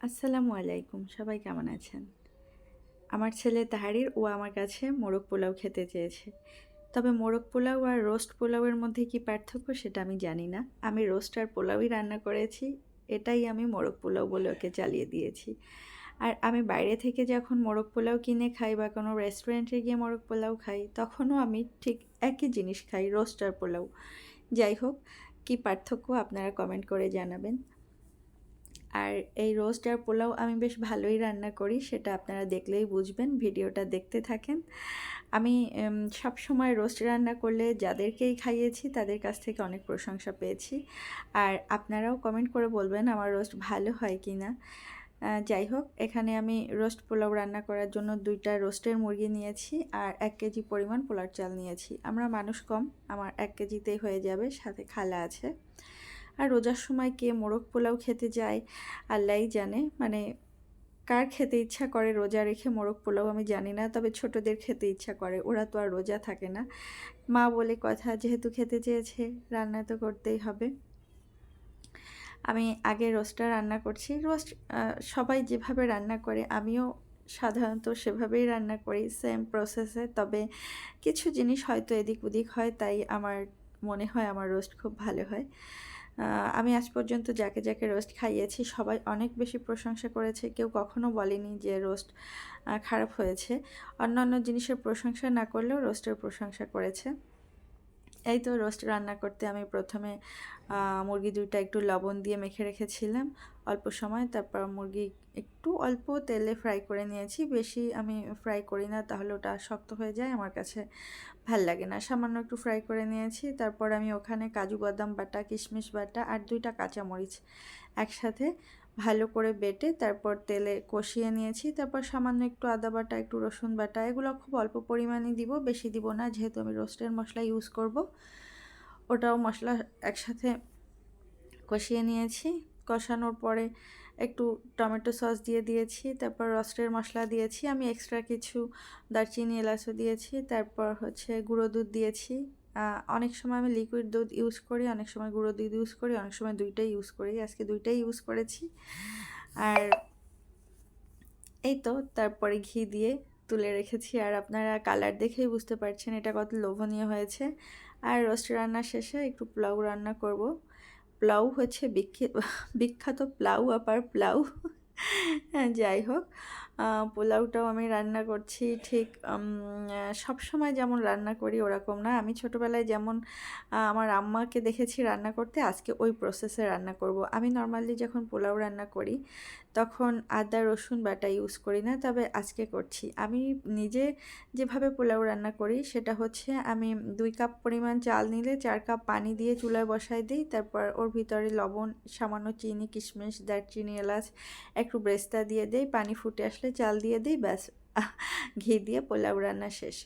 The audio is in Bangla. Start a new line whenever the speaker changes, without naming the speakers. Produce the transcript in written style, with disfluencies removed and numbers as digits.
আসসালামু আলাইকুম, সবাই কেমন আছেন? আমার ছেলে তাহারির ও আমার কাছে মোরগ পোলাও খেতে চেয়েছে। তবে মোরগ পোলাও আর রোস্ট পোলাওয়ের মধ্যে কি পার্থক্য সেটা আমি জানি না। আমি রোস্ট আর পোলাওই রান্না করেছি। এটাই আমি মোরগ পোলাও বলে ওকে চালিয়ে দিয়েছি। আর আমি বাইরে থেকে যখন মোরগ পোলাও কিনে খাই বা কোনো রেস্টুরেন্টে গিয়ে মোরগ পোলাও খাই, তখনও আমি ঠিক একই জিনিস খাই, রোস্ট আর পোলাও। যাই হোক, কি পার্থক্য আপনারা কমেন্ট করে জানাবেন। আর এই রোস্ট আর পোলাও আমি বেশ ভালোই রান্না করি, সেটা আপনারা দেখলেই বুঝবেন, ভিডিওটা দেখতে থাকেন। আমি সবসময় রোস্ট রান্না করলে যাদেরকেই খাইয়েছি তাদের কাছ থেকে অনেক প্রশংসা পেয়েছি। আর আপনারাও কমেন্ট করে বলবেন আমার রোস্ট ভালো হয় কি না। যাই হোক, এখানে আমি রোস্ট পোলাও রান্না করার জন্য 2টা রোস্টের মুরগি নিয়েছি আর 1 কেজি পরিমাণ পোলার চাল নিয়েছি। আমরা মানুষ কম, আমার 1 কেজিতেই হয়ে যাবে, সাথে খালা আছে। আর রোজার সময় কে মোরগ পোলাও খেতে যায় আল্লাহই জানে। মানে কার খেতে ইচ্ছা করে রোজা রেখে মোরগ পোলাও আমি জানি না, তবে ছোটদের খেতে ইচ্ছা করে, ওরা তো আর রোজা থাকে না। মা বলে কথা, যেহেতু খেতে চেয়েছে রান্না তো করতেই হবে। আমি আগে রোস্টটা রান্না করছি। রোস্ট সবাই যেভাবে রান্না করে আমিও সাধারণত সেভাবেই রান্না করি, সেম প্রসেসে। তবে কিছু জিনিস হয়তো এদিক ওদিক হয়, তাই আমার মনে হয় আমার রোস্ট খুব ভালো হয়। আমি আজ পর্যন্ত যাকে যাকে রোস্ট খাইয়েছি সবাই অনেক বেশি প্রশংসা করেছে, কেউ কখনো বলেনি যে রোস্ট খারাপ হয়েছে। অন্যান্য জিনিসের প্রশংসা না করলেও রোস্টের প্রশংসা করেছে। এই তো রোস্ট রান্না করতে আমি প্রথমে মুরগি 2টা একটু লবণ দিয়ে মেখে রেখেছিলাম অল্প সময়। তারপর মুরগি একটু অল্প তেলে ফ্রাই করে নিয়েছি, বেশি আমি ফ্রাই করি না, তাহলে ওটা শক্ত হয়ে যায়, আমার কাছে ভাল লাগে না। সামান্য একটু ফ্রাই করে নিয়েছি। তারপর আমি ওখানে কাজু বাদাম বাটা, কিশমিশ বাটা আর 2টা কাঁচামরিচ একসাথে ভালো করে বেটে তারপর তেলে কষিয়ে নিয়েছি। তারপর সামান্য একটু আদা বাটা, একটু রসুন বাটা, এগুলো খুব অল্প পরিমাণে দিব, বেশি দিব না, যেহেতু আমি রোস্টের মশলা ইউজ করব। ওটাও মশলা একসাথে কষিয়ে নিয়েছি। কষানোর পরে একটু টমেটো সস দিয়ে দিয়েছি। তারপর রোস্টের মশলা দিয়েছি, আমি এক্সট্রা কিছু দারচিনি এলাচও দিয়েছি। তারপর হচ্ছে গুঁড়ো দুধ দিয়েছি। অনেক সময় আমি লিকুইড দুধ ইউজ করি, অনেক সময় গুঁড়ো দুধ ইউজ করি, অনেক সময় 2টাই ইউজ করি। আজকে 2টাই ইউজ করেছি। আর এই তো তারপরে ঘি দিয়ে তুলে রেখেছি। আর আপনারা কালার দেখেই বুঝতে পারছেন এটা কত লোভনীয় হয়েছে। আর রোস্ট রান্না শেষে একটু পোলাও রান্না করব। পোলাও হচ্ছে বিখ্যাত পোলাও আবার পোলাও। হ্যাঁ, যাই হোক, পোলাওটাও আমি রান্না করছি ঠিক সবসময় যেমন রান্না করি ওরকম না। আমি ছোটোবেলায় যেমন আমার আম্মাকে দেখেছি রান্না করতে, আজকে ওই প্রসেসে রান্না করব। আমি নর্মালি যখন পোলাও রান্না করি তখন আদা রসুন বাটা ইউজ করি না, তবে আজকে করছি। আমি নিজে যেভাবে পোলাও রান্না করি সেটা হচ্ছে, আমি 2 কাপ পরিমাণ চাল নিলে 4 কাপ পানি দিয়ে চুলায় বসাই দিই। তারপর ওর ভিতরে লবণ, সামান্য চিনি, কিশমিশ, দারচিনি, এলাচ, একটু ব্রেস্তা দিয়ে দিই। পানি ফুটে আসলে চাল দিয়ে দিই, ব্যাস, ঘি দিয়ে পোলাও রান্না শেষ।